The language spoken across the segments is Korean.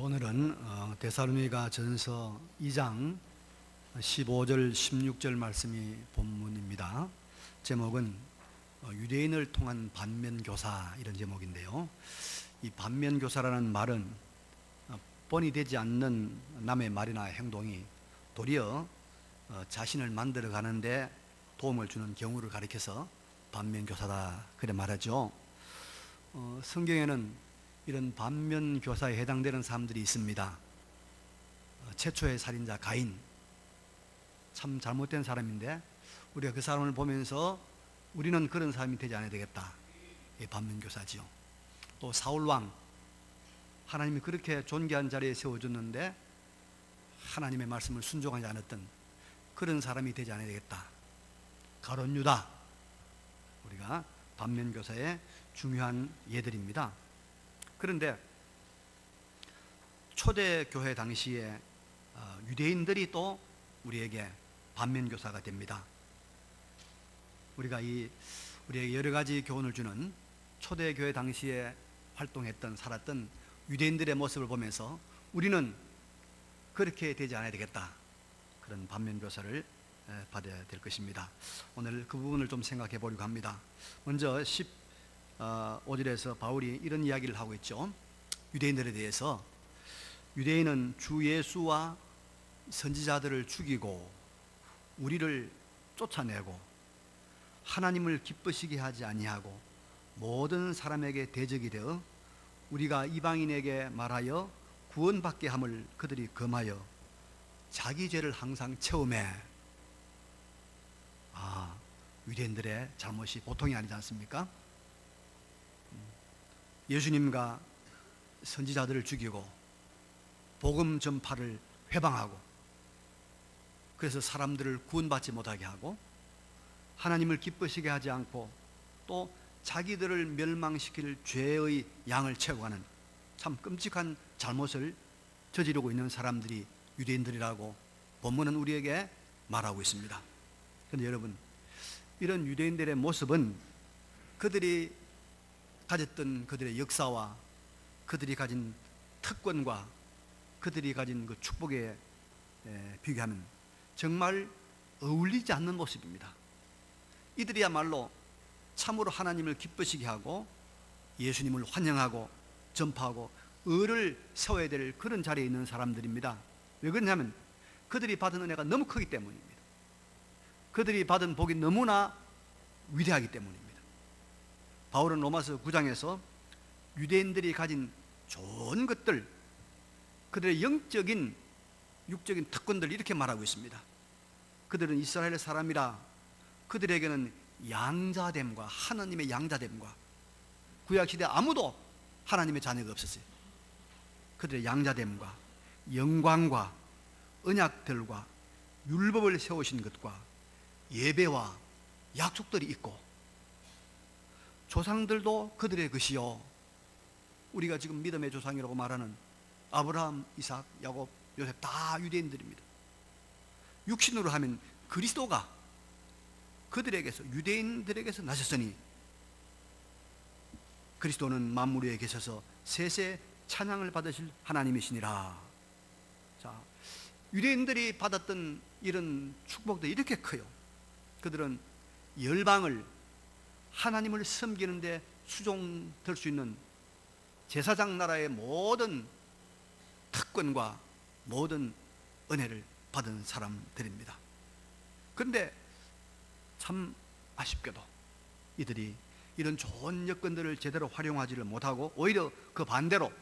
오늘은 데살로니가 전서 2장 15절 16절 말씀이 본문입니다. 제목은 유대인을 통한 반면교사, 이런 제목인데요, 이 반면교사라는 말은 뻔히 되지 않는 남의 말이나 행동이 도리어 자신을 만들어 가는데 도움을 주는 경우를 가리켜서 반면교사다, 그래 말하죠. 성경에는 이런 반면교사에 해당되는 사람들이 있습니다. 최초의 살인자 가인, 참 잘못된 사람인데 우리가 그 사람을 보면서 우리는 그런 사람이 되지 않아야 되겠다, 이 반면교사지요. 또 사울왕, 하나님이 그렇게 존귀한 자리에 세워줬는데 하나님의 말씀을 순종하지 않았던 그런 사람이 되지 않아야 되겠다. 가룟 유다, 우리가 반면교사의 중요한 예들입니다. 그런데 초대교회 당시에 유대인들이 또 우리에게 반면교사가 됩니다. 우리에게 여러 가지 교훈을 주는 초대교회 당시에 활동했던, 살았던 유대인들의 모습을 보면서 우리는 그렇게 되지 않아야 되겠다, 그런 반면교사를 받아야 될 것입니다. 오늘 그 부분을 좀 생각해 보려고 합니다. 먼저 15절에서 바울이 이런 이야기를 하고 있죠. 유대인들에 대해서, 유대인은 주 예수와 선지자들을 죽이고 우리를 쫓아내고 하나님을 기쁘시게 하지 아니하고 모든 사람에게 대적이 되어 우리가 이방인에게 말하여 구원받게 함을 그들이 금하여 자기 죄를 항상 체험해. 유대인들의 잘못이 보통이 아니지 않습니까? 예수님과 선지자들을 죽이고 복음 전파를 회방하고, 그래서 사람들을 구원받지 못하게 하고 하나님을 기쁘시게 하지 않고 또 자기들을 멸망시킬 죄의 양을 채워가는 참 끔찍한 잘못을 저지르고 있는 사람들이 유대인들이라고 본문은 우리에게 말하고 있습니다. 그런데 여러분, 이런 유대인들의 모습은 그들이 가졌던 그들의 역사와 그들이 가진 특권과 그들이 가진 그 축복에 비교하면 정말 어울리지 않는 모습입니다. 이들이야말로 참으로 하나님을 기쁘시게 하고 예수님을 환영하고 전파하고 의를 세워야 될 그런 자리에 있는 사람들입니다. 왜 그러냐면 그들이 받은 은혜가 너무 크기 때문입니다. 그들이 받은 복이 너무나 위대하기 때문입니다. 바울은 로마서 9장에서 유대인들이 가진 좋은 것들, 그들의 영적인 육적인 특권들, 이렇게 말하고 있습니다. 그들은 이스라엘 사람이라 그들에게는 양자됨과 하나님의 양자됨과, 구약시대 아무도 하나님의 자녀가 없었어요. 그들의 양자됨과 영광과 언약들과 율법을 세우신 것과 예배와 약속들이 있고, 조상들도 그들의 것이요, 우리가 지금 믿음의 조상이라고 말하는 아브라함, 이삭, 야곱, 요셉 다 유대인들입니다. 육신으로 하면 그리스도가 그들에게서, 유대인들에게서 나셨으니 그리스도는 만물 위에 계셔서 세세 찬양을 받으실 하나님이시니라. 자, 유대인들이 받았던 이런 축복도 이렇게 커요. 그들은 열방을 하나님을 섬기는데 수종될 수 있는 제사장 나라의 모든 특권과 모든 은혜를 받은 사람들입니다. 그런데 참 아쉽게도 이들이 이런 좋은 여건들을 제대로 활용하지를 못하고 오히려 그 반대로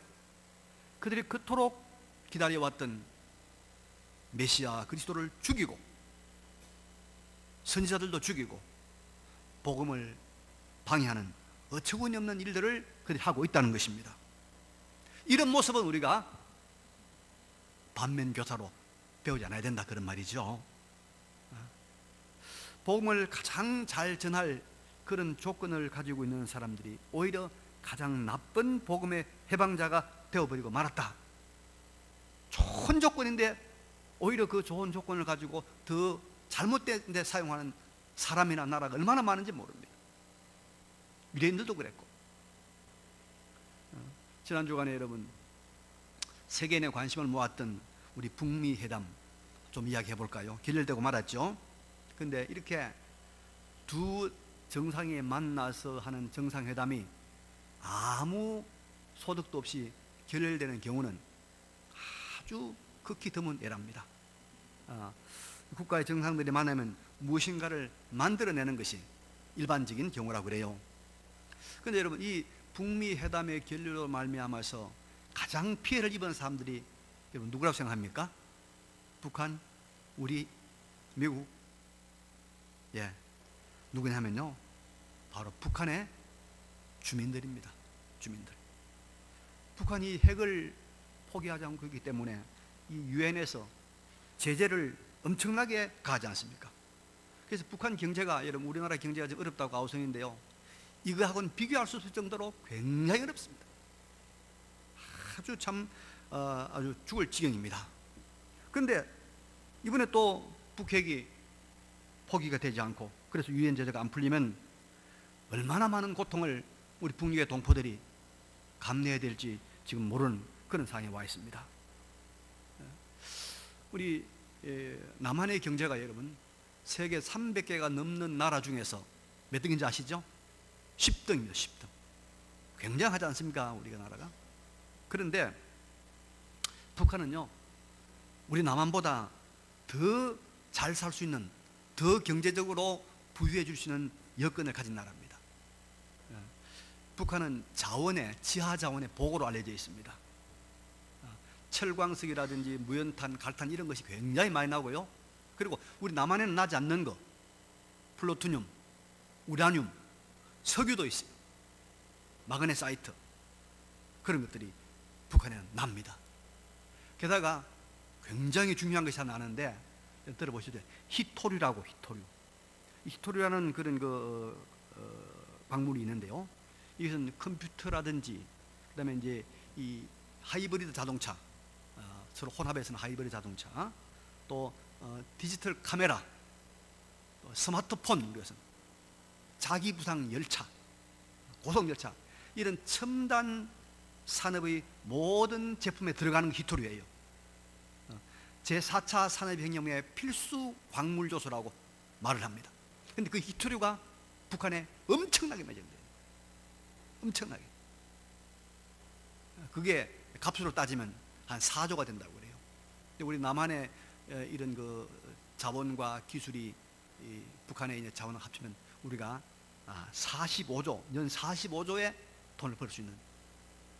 그들이 그토록 기다려왔던 메시아 그리스도를 죽이고 선지자들도 죽이고 복음을 방해하는 어처구니 없는 일들을 그들이 하고 있다는 것입니다. 이런 모습은 우리가 반면교사로 배우지 않아야 된다, 그런 말이죠. 복음을 가장 잘 전할 그런 조건을 가지고 있는 사람들이 오히려 가장 나쁜 복음의 해방자가 되어버리고 말았다. 좋은 조건인데 오히려 그 좋은 조건을 가지고 더 잘못된 데 사용하는 사람이나 나라가 얼마나 많은지 모릅니다. 유대인들도 그랬고. 지난 주간에 여러분 세계인의 관심을 모았던 우리 북미 회담 좀 이야기해 볼까요? 결렬되고 말았죠. 근데 이렇게 두 정상이 만나서 하는 정상회담이 아무 소득도 없이 결렬되는 경우는 아주 극히 드문 예랍니다. 국가의 정상들이 만나면 무엇인가를 만들어내는 것이 일반적인 경우라고 그래요. 그런데 여러분, 이 북미 회담의 결렬로 말미암아서 가장 피해를 입은 사람들이 여러분 누구라고 생각합니까? 북한, 우리, 미국? 예, 누구냐면요, 바로 북한의 주민들입니다. 주민들. 북한이 핵을 포기하지 않고 있기 때문에 이 유엔에서 제재를 엄청나게 가하지 않습니까? 그래서 북한 경제가, 여러분 우리나라 경제가 좀 어렵다고 아우성인데요, 이거하고는 비교할 수 없을 정도로 굉장히 어렵습니다. 아주 참 아주 죽을 지경입니다. 그런데 이번에 또 북핵이 포기가 되지 않고, 그래서 유엔 제재가 안 풀리면 얼마나 많은 고통을 우리 북녘의 동포들이 감내해야 될지 지금 모르는 그런 상황에 와 있습니다. 우리 남한의 경제가 여러분 세계 300개가 넘는 나라 중에서 몇 등인지 아시죠? 10등입니다. 10등. 굉장하지 않습니까? 우리가 나라가. 그런데 북한은요, 우리 남한보다 더 잘 살 수 있는, 더 경제적으로 부유해 줄 수 있는 여건을 가진 나라입니다. 북한은 자원에, 지하 자원의 보고로 알려져 있습니다. 철광석이라든지 무연탄, 갈탄 이런 것이 굉장히 많이 나오고요. 그리고 우리 남한에는 나지 않는 거, 플루토늄, 우라늄, 석유도 있어요. 마그네사이트, 그런 것들이 북한에는 납니다. 게다가 굉장히 중요한 것이 하나 나는데, 들어보시죠. 히토류라고, 히토류. 히토류라는 그런 광물이 있는데요, 이것은 컴퓨터라든지, 그다음에 이제 이 하이브리드 자동차, 서로 혼합해서는 하이브리드 자동차, 또 디지털 카메라, 또 스마트폰, 우리에서는 자기부상 열차, 고속 열차, 이런 첨단 산업의 모든 제품에 들어가는 히토류예요. 제4차 산업혁명의 필수 광물조소라고 말을 합니다. 그런데 그 히토류가 북한에 엄청나게 매장돼요. 엄청나게. 그게 값으로 따지면 한 4조가 된다고 그래요. 근데 우리 남한의 이런 그 자원과 기술이 북한의 이제 자원을 합치면 우리가 45조, 연 45조의 돈을 벌 수 있는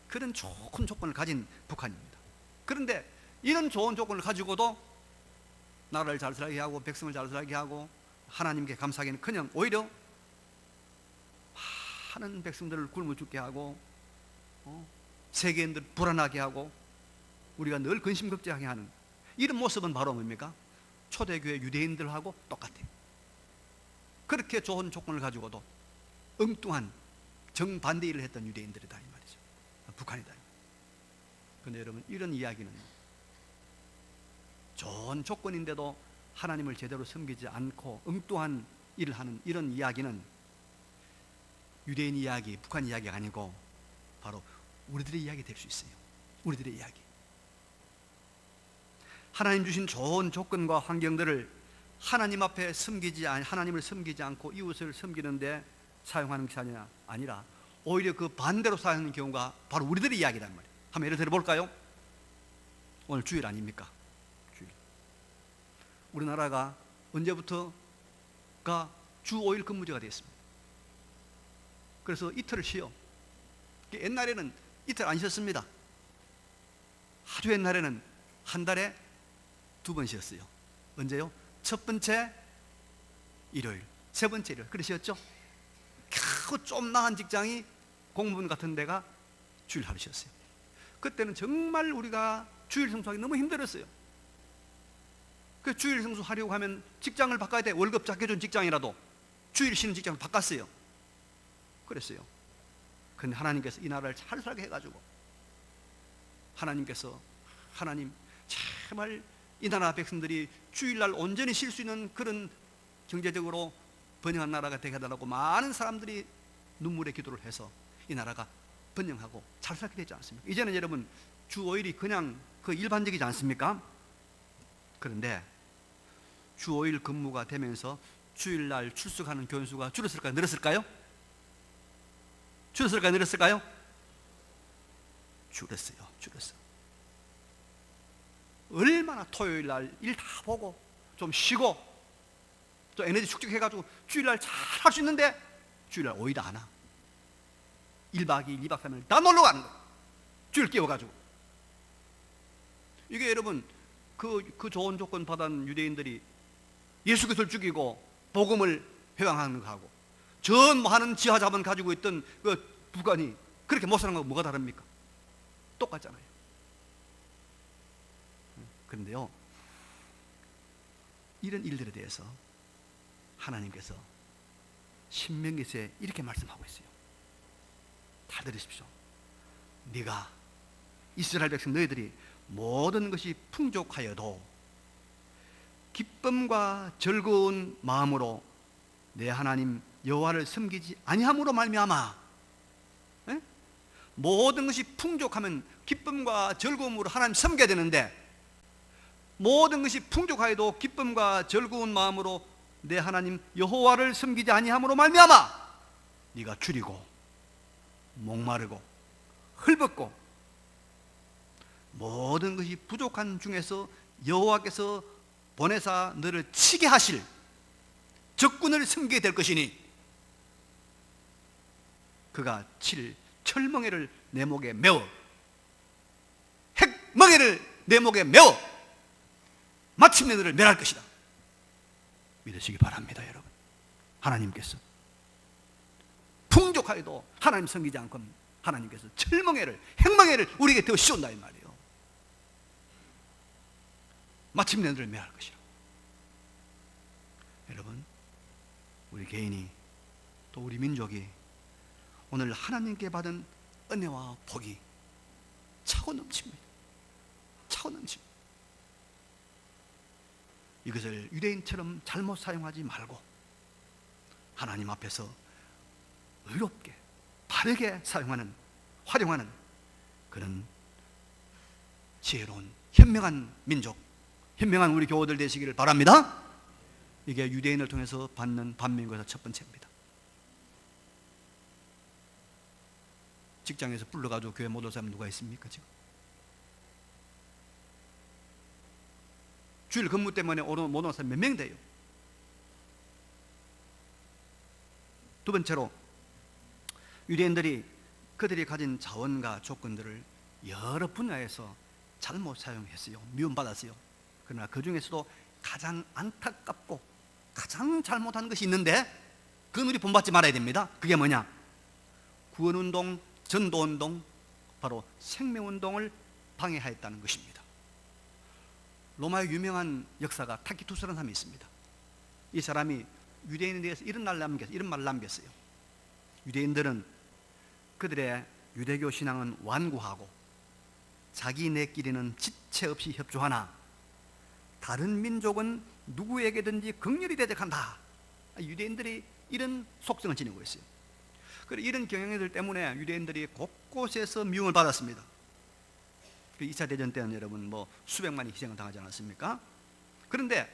그런 좋은 조건을 가진 북한입니다. 그런데 이런 좋은 조건을 가지고도 나라를 잘 살게 하고 백성을 잘 살게 하고 하나님께 감사하기는 그냥 오히려 많은 백성들을 굶어 죽게 하고 세계인들 불안하게 하고 우리가 늘 근심걱정하게 하는 이런 모습은 바로 뭡니까? 초대교회 유대인들하고 똑같아요. 그렇게 좋은 조건을 가지고도 엉뚱한 정반대 일을 했던 유대인들이다 이 말이죠. 북한이다. 그런데 여러분, 이런 이야기는 좋은 조건인데도 하나님을 제대로 섬기지 않고 엉뚱한 일을 하는 이런 이야기는 유대인 이야기, 북한 이야기가 아니고 바로 우리들의 이야기 될 수 있어요. 우리들의 이야기. 하나님 주신 좋은 조건과 환경들을 하나님 앞에 하나님을 섬기지 않고 이웃을 섬기는데 사용하는 것이 아니라 오히려 그 반대로 사용하는 경우가 바로 우리들의 이야기란 말이에요. 한번 예를 들어볼까요? 오늘 주일 아닙니까? 주일. 우리나라가 언제부터가 주 5일 근무제가 됐습니다. 그래서 이틀을 쉬어. 옛날에는 이틀 안 쉬었습니다. 아주 옛날에는 한 달에 2번 쉬었어요. 언제요? 첫 번째 일요일, 세 번째 일요일. 그러셨죠? 겨우 좀 나은 직장이 공무원 같은 데가 주일 하루 쉬었어요. 그때는 정말 우리가 주일 성수하기 너무 힘들었어요. 그 주일 성수하려고 하면 직장을 바꿔야 돼. 월급 작게 준 직장이라도 주일 쉬는 직장을 바꿨어요. 그랬어요. 그런데 하나님께서 이 나라를 잘 살게 해가지고 하나님 제발 이 나라 백성들이 주일날 온전히 쉴 수 있는 그런 경제적으로 번영한 나라가 되게 해달라고 많은 사람들이 눈물의 기도를 해서 이 나라가 번영하고 잘 살게 되지 않습니까? 이제는 여러분 주 5일이 그냥 그 일반적이지 않습니까? 그런데 주 5일 근무가 되면서 주일날 출석하는 교인 수가 줄었을까요? 늘었을까요? 줄었을까요? 늘었을까요? 줄었어요. 얼마나 토요일날 일 다 보고 좀 쉬고 또 에너지 축적해가지고 주일날 잘 할 수 있는데 주일날 오히려 안 와. 1박 2일, 2박 3일 다 놀러 가는 거예요. 주일 깨워가지고. 이게 여러분 그 좋은 조건 받은 유대인들이 예수 그리스도를 죽이고 복음을 회방하는 거하고 전무하는 지하 자본 가지고 있던 그 부관이 그렇게 못 사는 거하고 뭐가 다릅니까? 똑같잖아요. 그런데요, 이런 일들에 대해서 하나님께서 신명기서에 이렇게 말씀하고 있어요. 다 들으십시오. 네가 이스라엘 백성 너희들이 모든 것이 풍족하여도 기쁨과 즐거운 마음으로 내 하나님 여호와를 섬기지 아니함으로 말미암아. 에? 모든 것이 풍족하면 기쁨과 즐거움으로 하나님 섬겨야 되는데 모든 것이 풍족하여도 기쁨과 즐거운 마음으로 내 하나님 여호와를 섬기지 아니함으로 말미암아 네가 줄이고 목마르고 헐벗고 모든 것이 부족한 중에서 여호와께서 보내사 너를 치게 하실 적군을 섬기게 될 것이니 그가 칠 철멍에를 내 목에 메어 핵멍에를 내 목에 메어 마침내 너를 멸할 것이다. 믿으시기 바랍니다. 여러분, 하나님께서 풍족하여도 하나님 섬기지 않고 하나님께서 철멍에를 핵멍에를 우리에게 더 씌운다 이 말이에요. 마침내 너를 멸할 것이라. 여러분, 우리 개인이 또 우리 민족이 오늘 하나님께 받은 은혜와 복이 차고 넘칩니다. 차고 넘칩니다. 이것을 유대인처럼 잘못 사용하지 말고 하나님 앞에서 의롭게 바르게 사용하는 활용하는 그런 지혜로운 현명한 민족, 현명한 우리 교우들 되시기를 바랍니다. 이게 유대인을 통해서 받는 반민국에서 첫 번째입니다. 직장에서 불러가지고 교회 못 올 사람 누가 있습니까 지금? 주일 근무 때문에 못 오는 사람 몇 명 돼요? 두 번째로 유대인들이 그들이 가진 자원과 조건들을 여러 분야에서 잘못 사용했어요. 미움받았어요. 그러나 그 중에서도 가장 안타깝고 가장 잘못한 것이 있는데 그건 우리 본받지 말아야 됩니다. 그게 뭐냐? 구원운동, 전도운동, 바로 생명운동을 방해하였다는 것입니다. 로마의 유명한 역사가 타키투스라는 사람이 있습니다. 이 사람이 유대인에 대해서 이런 말을 남겼어요. 유대인들은 그들의 유대교 신앙은 완고하고 자기네끼리는 지체 없이 협조하나 다른 민족은 누구에게든지 극렬히 대적한다. 유대인들이 이런 속성을 지니고 있어요. 이런 경향들 때문에 유대인들이 곳곳에서 미움을 받았습니다. 2차 대전 때는 여러분 수백만이 희생을 당하지 않았습니까? 그런데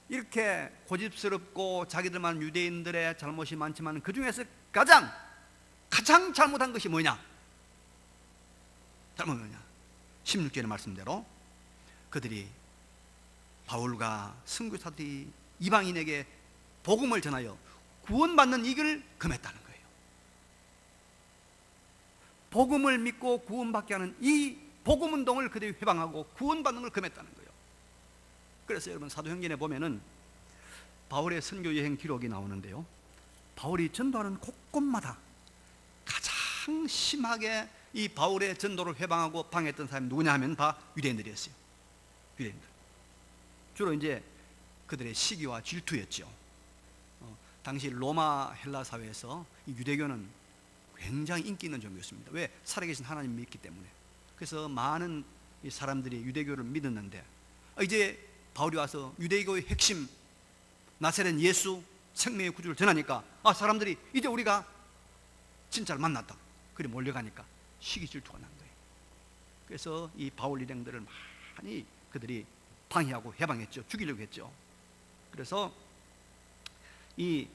이렇게 고집스럽고 자기들만 유대인들의 잘못이 많지만 그 중에서 가장 잘못한 것이 뭐냐? 잘못은 뭐냐? 16절의 말씀대로 그들이 바울과 선교사들이 이방인에게 복음을 전하여 구원받는 이 길을 금했다는 거예요. 복음을 믿고 구원받게 하는 이 복음운동을 그들이 회방하고 구원받는 걸 금했다는 거예요. 그래서 여러분 사도행전에 보면은 바울의 선교 여행 기록이 나오는데요, 바울이 전도하는 곳곳마다 가장 심하게 이 바울의 전도를 회방하고 방해했던 사람이 누구냐 하면 다 유대인들이었어요. 유대인들. 주로 이제 그들의 시기와 질투였죠. 당시 로마 헬라 사회에서 이 유대교는 굉장히 인기 있는 종교였습니다. 왜? 살아계신 하나님 믿기 때문에. 그래서 많은 이 사람들이 유대교를 믿었는데 이제 바울이 와서 유대교의 핵심 나사렛 예수 생명의 구주를 전하니까 사람들이 이제 우리가 진짜를 만났다. 그리 몰려가니까 시기 질투가 난 거예요. 그래서 이 바울 일행들을 많이 그들이 방해하고 해방했죠. 죽이려고 했죠. 그래서 이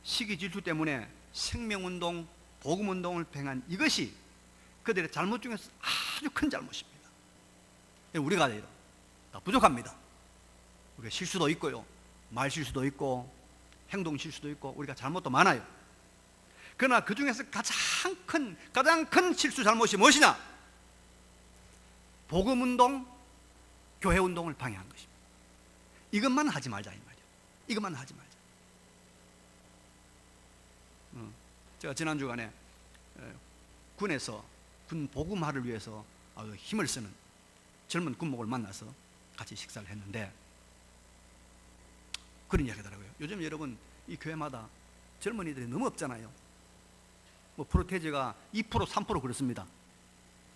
시기 질투 때문에 생명운동, 복음운동을 팽한 이것이 그들의 잘못 중에서 아주 큰 잘못입니다. 우리가 다 부족합니다. 우리가 실수도 있고요, 말 실수도 있고 행동 실수도 있고 우리가 잘못도 많아요. 그러나 그 중에서 가장 큰 실수 잘못이 무엇이냐? 복음운동, 교회운동을 방해한 것입니다. 이것만 하지 말자 이 말이에요. 이것만 하지 말자. 제가 지난 주간에 군에서 군 복음화를 위해서 힘을 쓰는 젊은 군목을 만나서 같이 식사를 했는데 그런 이야기 하더라고요. 요즘 여러분 이 교회마다 젊은이들이 너무 없잖아요. 뭐 프로테지가 2%, 3% 그렇습니다.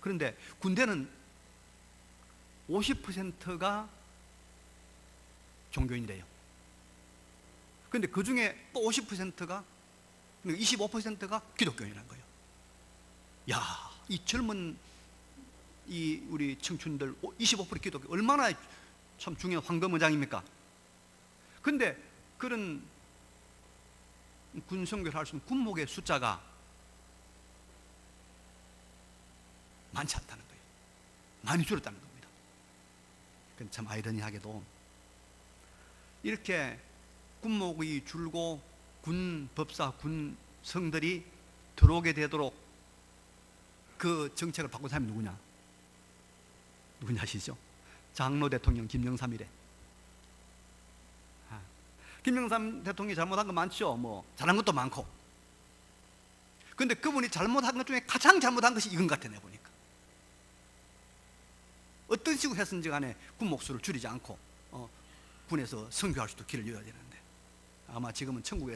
그런데 군대는 50%가 종교인이래요. 그런데 그 중에 또 50%가 25%가 기독교인이라는 거예요. 야, 이 젊은 우리 청춘들 25% 기독교 얼마나 참 중요한 황금의장입니까? 근데 그런 군성교를 할 수 있는 군목의 숫자가 많지 않다는 거예요. 많이 줄었다는 겁니다. 그건 참 아이러니하게도 이렇게 군목이 줄고 군 법사, 군 성들이 들어오게 되도록 그 정책을 바꾼 사람이 누구냐 아시죠? 장로 대통령 김영삼이래. 김영삼 대통령이 잘못한 거 많죠. 뭐 잘한 것도 많고. 그런데 그분이 잘못한 것 중에 가장 잘못한 것이 이건 같아, 내 보니까. 어떤 식으로 했든지 간에 군목수를 줄이지 않고 군에서 선교할 수도 길을 열어야 되는데 아마 지금은 천국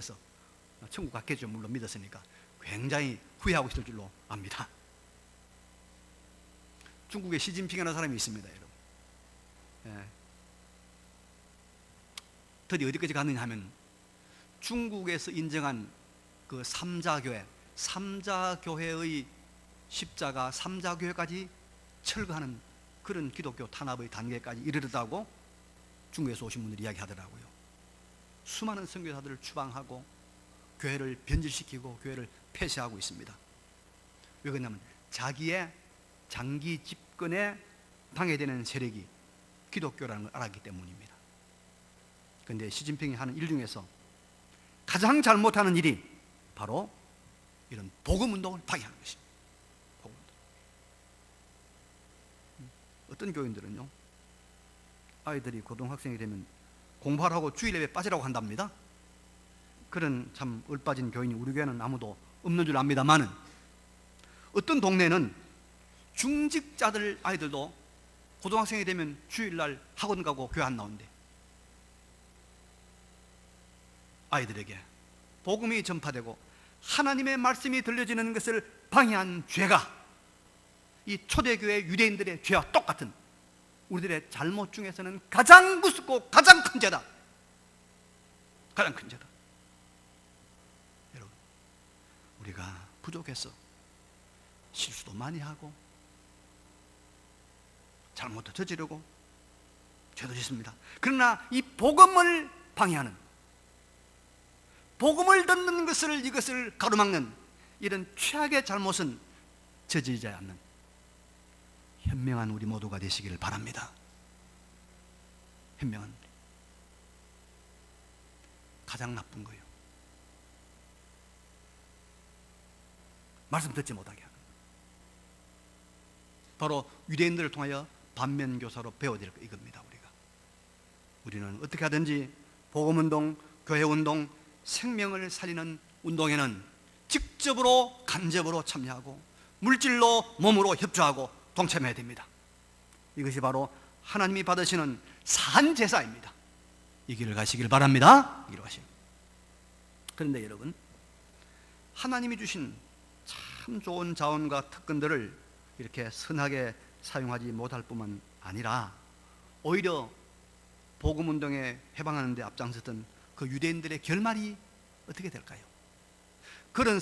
갔겠죠. 물론 믿었으니까 굉장히 후회하고 있을 줄로 압니다. 중국에 시진핑이라는 사람이 있습니다, 여러분. 예. 드디어 어디까지 갔느냐 하면 중국에서 인정한 그 삼자교회, 삼자교회의 십자가, 삼자교회까지 철거하는 그런 기독교 탄압의 단계까지 이르렀다고 중국에서 오신 분들이 이야기하더라고요. 수많은 선교사들을 추방하고 교회를 변질시키고 교회를 폐쇄하고 있습니다. 왜 그러냐면 자기의 장기 집권에 방해되는 세력이 기독교라는 걸 알았기 때문입니다. 그런데 시진핑이 하는 일 중에서 가장 잘못하는 일이 바로 이런 복음운동을 방해하는 것입니다. 복음운동. 어떤 교인들은요, 아이들이 고등학생이 되면 공부하라고 주일예배 빠지라고 한답니다. 그런 참 얼빠진 교인이 우리 교회는 아무도 없는 줄 압니다만은 어떤 동네는 중직자들 아이들도 고등학생이 되면 주일날 학원 가고 교회 안 나온대. 아이들에게 복음이 전파되고 하나님의 말씀이 들려지는 것을 방해한 죄가 이 초대교회 유대인들의 죄와 똑같은 우리들의 잘못 중에서는 가장 무섭고 가장 큰 죄다. 가장 큰 죄다. 여러분, 우리가 부족해서 실수도 많이 하고 잘못도 저지르고 죄도 짓습니다. 그러나 이 복음을 방해하는, 복음을 듣는 이것을 가로막는 이런 최악의 잘못은 저지르지 않는 현명한 우리 모두가 되시기를 바랍니다. 현명한 우리. 가장 나쁜 거예요. 말씀 듣지 못하게 하는. 바로 유대인들을 통하여 반면교사로 배워야 될 이겁니다. 우리는 어떻게 하든지 복음운동, 교회운동, 생명을 살리는 운동에는 직접으로 간접으로 참여하고 물질로 몸으로 협조하고 동참해야 됩니다. 이것이 바로 하나님이 받으시는 산제사입니다. 이 길을 가시길 바랍니다. 이 길을 가시길. 그런데 여러분, 하나님이 주신 참 좋은 자원과 특권들을 이렇게 선하게 사용하지 못할 뿐만 아니라 오히려 복음운동에 해방하는 데 앞장섰던 그 유대인들의 결말이 어떻게 될까요? 그런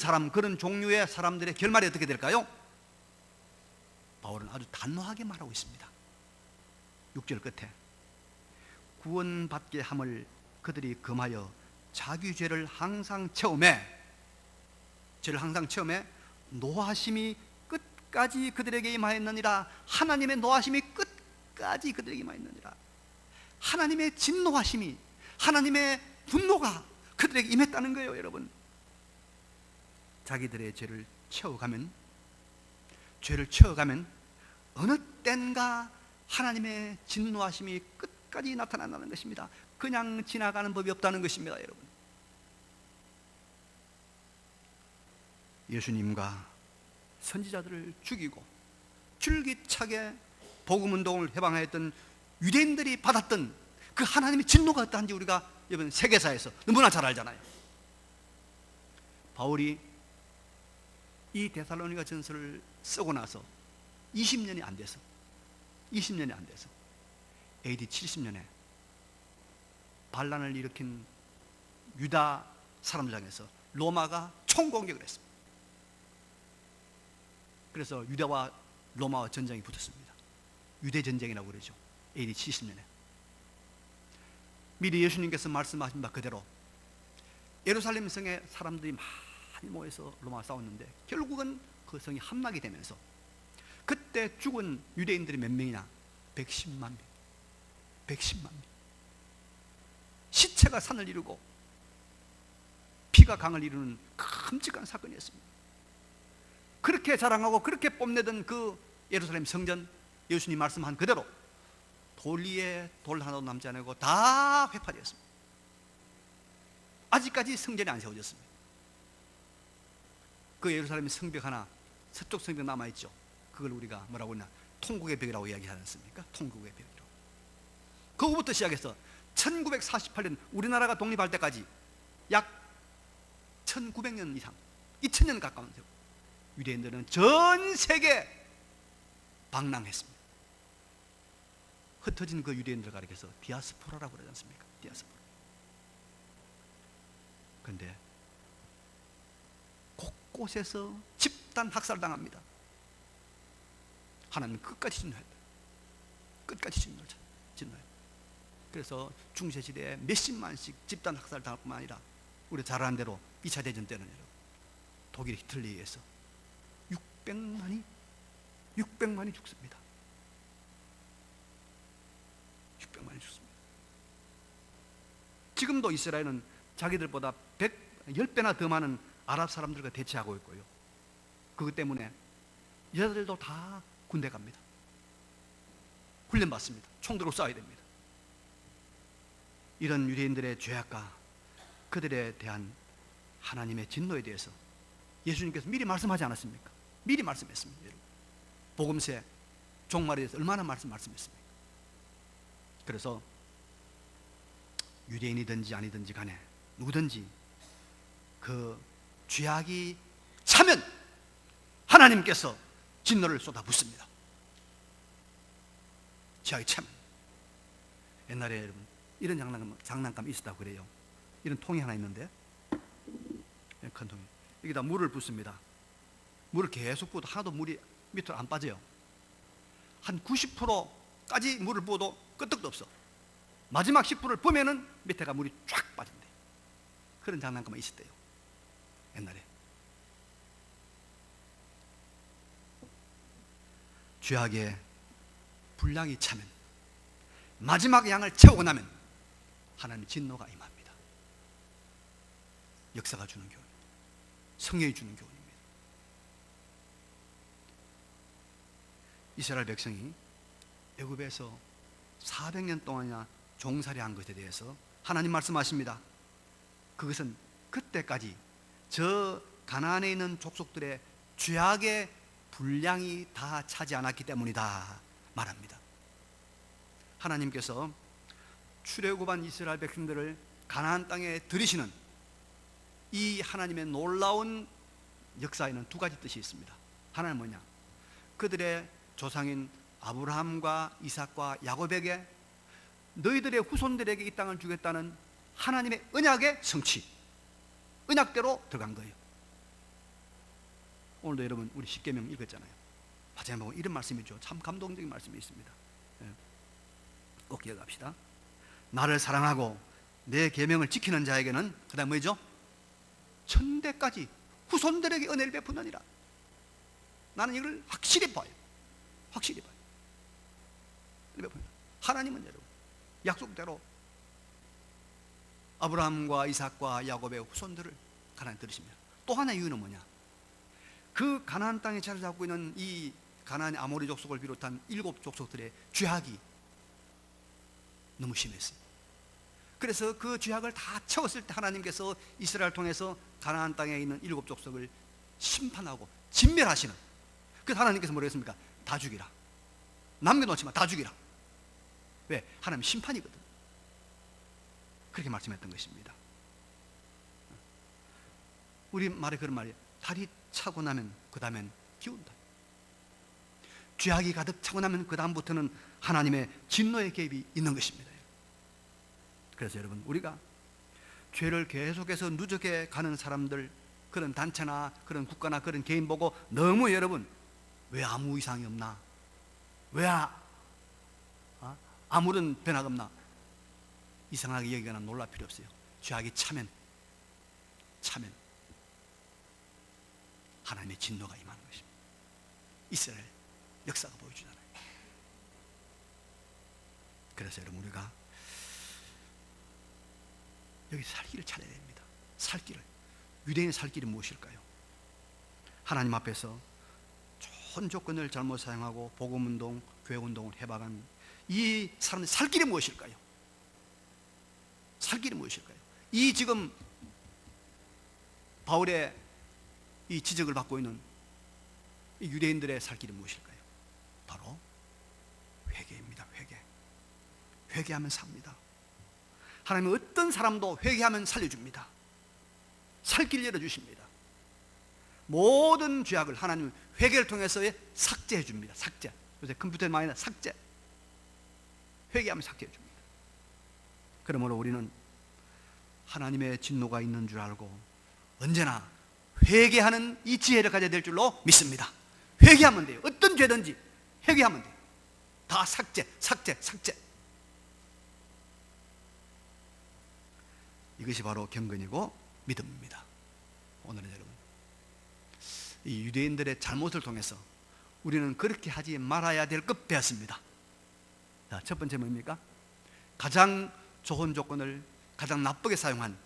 종류의 사람들의 결말이 어떻게 될까요? 바울은 아주 단호하게 말하고 있습니다. 6절 끝에 구원받게 함을 그들이 금하여 자기 죄를 항상 체험해 노하심이 끝까지 그들에게 임하였느니라. 하나님의 노하심이 끝까지 그들에게 임하였느니라. 하나님의 진노하심이, 하나님의 분노가 그들에게 임했다는 거예요. 여러분, 자기들의 죄를 채워가면 어느 땐가 하나님의 진노하심이 끝까지 나타난다는 것입니다. 그냥 지나가는 법이 없다는 것입니다. 여러분, 예수님과 선지자들을 죽이고 줄기차게 복음운동을 해방하였던 유대인들이 받았던 그 하나님의 진노가 어떠한지 우리가 이번 세계사에서 너무나 잘 알잖아요. 바울이 이 데살로니가 전서를 쓰고 나서 20년이 안 돼서 AD 70년에 반란을 일으킨 유다 사람들 향해서 로마가 총공격을 했습니다. 그래서 유다와 로마와 전쟁이 붙었습니다. 유대 전쟁이라고 그러죠. AD 70년에 미리 예수님께서 말씀하신 바 그대로 예루살렘 성에 사람들이 많이 모여서 로마와 싸웠는데 결국은 그 성이 함락이 되면서 그때 죽은 유대인들이 몇 명이나? 110만 명. 시체가 산을 이루고 피가 강을 이루는 끔찍한 사건이었습니다. 그렇게 자랑하고 그렇게 뽐내던 그 예루살렘 성전, 예수님 말씀한 그대로 돌 위에 돌 하나도 남지 않고 다 회파되었습니다. 아직까지 성전이 안 세워졌습니다. 그 예루살렘 성벽 하나, 서쪽 성벽 남아있죠. 그걸 우리가 뭐라고 하냐, 통곡의 벽이라고 이야기하지 않습니까? 통곡의 벽이라고. 그거부터 시작해서 1948년 우리나라가 독립할 때까지 약 1900년 이상, 2000년 가까운 세월 유대인들은 전 세계 방랑했습니다. 흩어진 그 유대인들 가리켜서 디아스포라라고 그러지 않습니까? 디아스포라. 그런데 곳곳에서 집단 학살당합니다. 하나님 끝까지 진노했다. 끝까지 진노했다. 그래서 중세시대에 몇십만씩 집단 학살당할 뿐만 아니라 우리 잘 아는 대로 2차 대전 때는 독일 히틀러에 의해서 600만이 죽습니다. 600만이 죽습니다. 지금도 이스라엘은 자기들보다 10배나 더 많은 아랍 사람들과 대치하고 있고요. 그것 때문에 여자들도 다 군대 갑니다. 훈련받습니다. 총 들고 싸워야 됩니다. 이런 유대인들의 죄악과 그들에 대한 하나님의 진노에 대해서 예수님께서 미리 말씀하지 않았습니까? 미리 말씀했습니다. 여러분, 복음서에 종말에 대해서 얼마나 말씀했습니까? 그래서 유대인이든지 아니든지 간에 누구든지 그 죄악이 차면 하나님께서 진노를 쏟아붓습니다. 죄악이 차면. 옛날에 여러분 이런 장난감이 있었다고 그래요. 이런 통이 하나 있는데, 큰 통이, 여기다 물을 붓습니다. 물을 계속 부어도 하나도 물이 밑으로 안 빠져요. 한 90%까지 물을 부어도 끄떡도 없어. 마지막 10%를 부으면은 밑에가 물이 쫙 빠진대. 그런 장난감이 있었대요, 옛날에. 죄악의 분량이 차면, 마지막 양을 채우고 나면 하나님의 진노가 임합니다. 역사가 주는 교훈입니다. 성경이 주는 교훈입니다. 이스라엘 백성이 애굽에서 400년 동안이나 종살이한 것에 대해서 하나님 말씀하십니다. 그것은 그때까지 저 가나안에 있는 족속들의 죄악의 분량이 다 차지 않았기 때문이다 말합니다. 하나님께서 출애굽한 이스라엘 백성들을 가나안 땅에 들이시는 이 하나님의 놀라운 역사에는 두 가지 뜻이 있습니다. 하나는 뭐냐? 그들의 조상인 아브라함과 이삭과 야곱에게, 너희들의 후손들에게 이 땅을 주겠다는 하나님의 언약의 성취, 언약대로 들어간 거예요. 오늘도 여러분 우리 십계명 읽었잖아요. 마지막에 보면 이런 말씀이죠. 참 감동적인 말씀이 있습니다. 꼭 기억합시다. 나를 사랑하고 내 계명을 지키는 자에게는 그 다음 뭐죠? 천대까지 후손들에게 은혜를 베푸느니라. 나는 이걸 확실히 봐요. 확실히 봐요. 하나님은 여러분 약속대로 아브라함과 이삭과 야곱의 후손들을 가나안에 들으십니다. 또 하나의 이유는 뭐냐? 그 가나안 땅에 자리 잡고 있는 이 가나안의 아모리 족속을 비롯한 7 족속들의 죄악이 너무 심했어요. 그래서 그 죄악을 다 채웠을 때 하나님께서 이스라엘을 통해서 가나안 땅에 있는 7 족속을 심판하고 진멸하시는, 그래서 하나님께서 뭐라고 했습니까? 다 죽이라. 남겨놓지 마. 다 죽이라. 왜? 하나님 심판이거든. 그렇게 말씀했던 것입니다. 우리 말에 그런 말이에요. 달이 차고 나면 그 다음엔 기운다. 죄악이 가득 차고 나면 그 다음부터는 하나님의 진노의 개입이 있는 것입니다. 그래서 여러분, 우리가 죄를 계속해서 누적해 가는 사람들, 그런 단체나 그런 국가나 그런 개인 보고 너무 여러분 왜 아무 이상이 없나, 왜 아무런 변화가 없나 이상하게 여기거나 놀랄 필요 없어요. 죄악이 차면 하나님의 진노가 임하는 것입니다. 이스라엘 역사가 보여주잖아요. 그래서 여러분, 우리가 여기 살 길을 찾아야 됩니다. 살 길을. 유대인의 살 길이 무엇일까요? 하나님 앞에서 좋은 조건을 잘못 사용하고 복음운동, 교회운동을 해박한 이 사람들의 살 길이 무엇일까요? 살 길이 무엇일까요? 이 지금 바울의 이 지적을 받고 있는 이 유대인들의 살 길이 무엇일까요? 바로 회개입니다. 회개하면 삽니다. 하나님은 어떤 사람도 회개하면 살려줍니다. 살 길 열어주십니다. 모든 죄악을 하나님은 회개를 통해서 삭제해 줍니다. 삭제. 요새 컴퓨터에 많이 삭제. 회개하면 삭제해 줍니다. 그러므로 우리는 하나님의 진노가 있는 줄 알고 언제나 회개하는 이 지혜를 가져야 될 줄로 믿습니다. 회개하면 돼요. 어떤 죄든지 회개하면 돼요. 다 삭제. 이것이 바로 경건이고 믿음입니다. 오늘은 여러분, 이 유대인들의 잘못을 통해서 우리는 그렇게 하지 말아야 될 것 배웠습니다. 자, 첫 번째 뭡니까? 가장 좋은 조건을 가장 나쁘게 사용한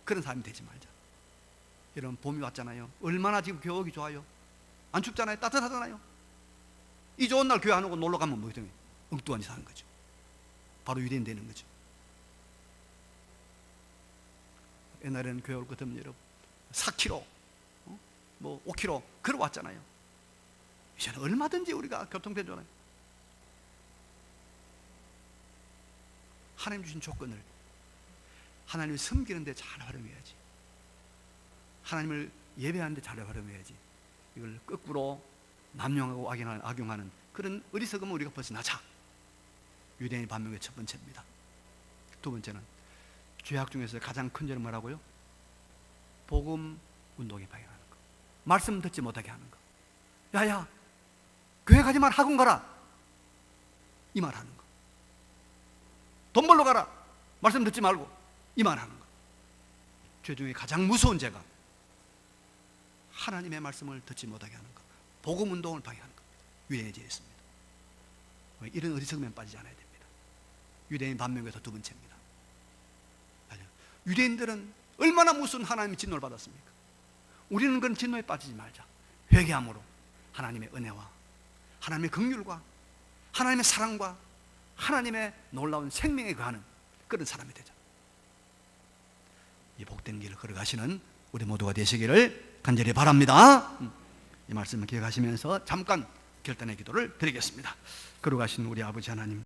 그런 사람이 되지 말자. 여러분, 봄이 왔잖아요. 얼마나 지금 교육이 좋아요. 안 춥잖아요. 따뜻하잖아요. 이 좋은 날 교회 안 오고 놀러 가면 뭐든지 엉뚱한 짓 하는 거죠. 바로 유대인 되는 거죠. 옛날에는 교회 올 것 같으면 여러분 4km, 뭐 5km 걸어왔잖아요. 이제는 얼마든지 우리가 교통편잖아요. 하나님 주신 조건을 하나님을 섬기는 데 잘 활용해야지. 하나님을 예배하는 데 잘 활용해야지. 이걸 거꾸로 남용하고 악용하는 그런 어리석음을 우리가 벗어나자. 유대인의 반면의 첫 번째입니다. 두 번째는 죄악 중에서 가장 큰 죄는 뭐라고요? 복음 운동에 방해하는 거. 말씀 듣지 못하게 하는 거. 야야, 교회 가지 말, 학원 가라, 이 말 하는 거. 돈 벌러 가라, 말씀 듣지 말고, 이 말 하는 거. 죄 중에 가장 무서운 죄가 하나님의 말씀을 듣지 못하게 하는 거, 복음 운동을 방해하는 거. 유대인의 죄였습니다. 이런 어리석음에 빠지지 않아야 됩니다. 유대인 반면교사 두 번째입니다. 유대인들은 얼마나 무서운 하나님의 진노를 받았습니까? 우리는 그런 진노에 빠지지 말자. 회개함으로 하나님의 은혜와 하나님의 긍휼과 하나님의 사랑과 하나님의 놀라운 생명에 거하는 그런 사람이 되자. 이 복된 길을 걸어가시는 우리 모두가 되시기를 간절히 바랍니다. 이 말씀을 기억하시면서 잠깐 결단의 기도를 드리겠습니다. 걸어가시는 우리 아버지 하나님,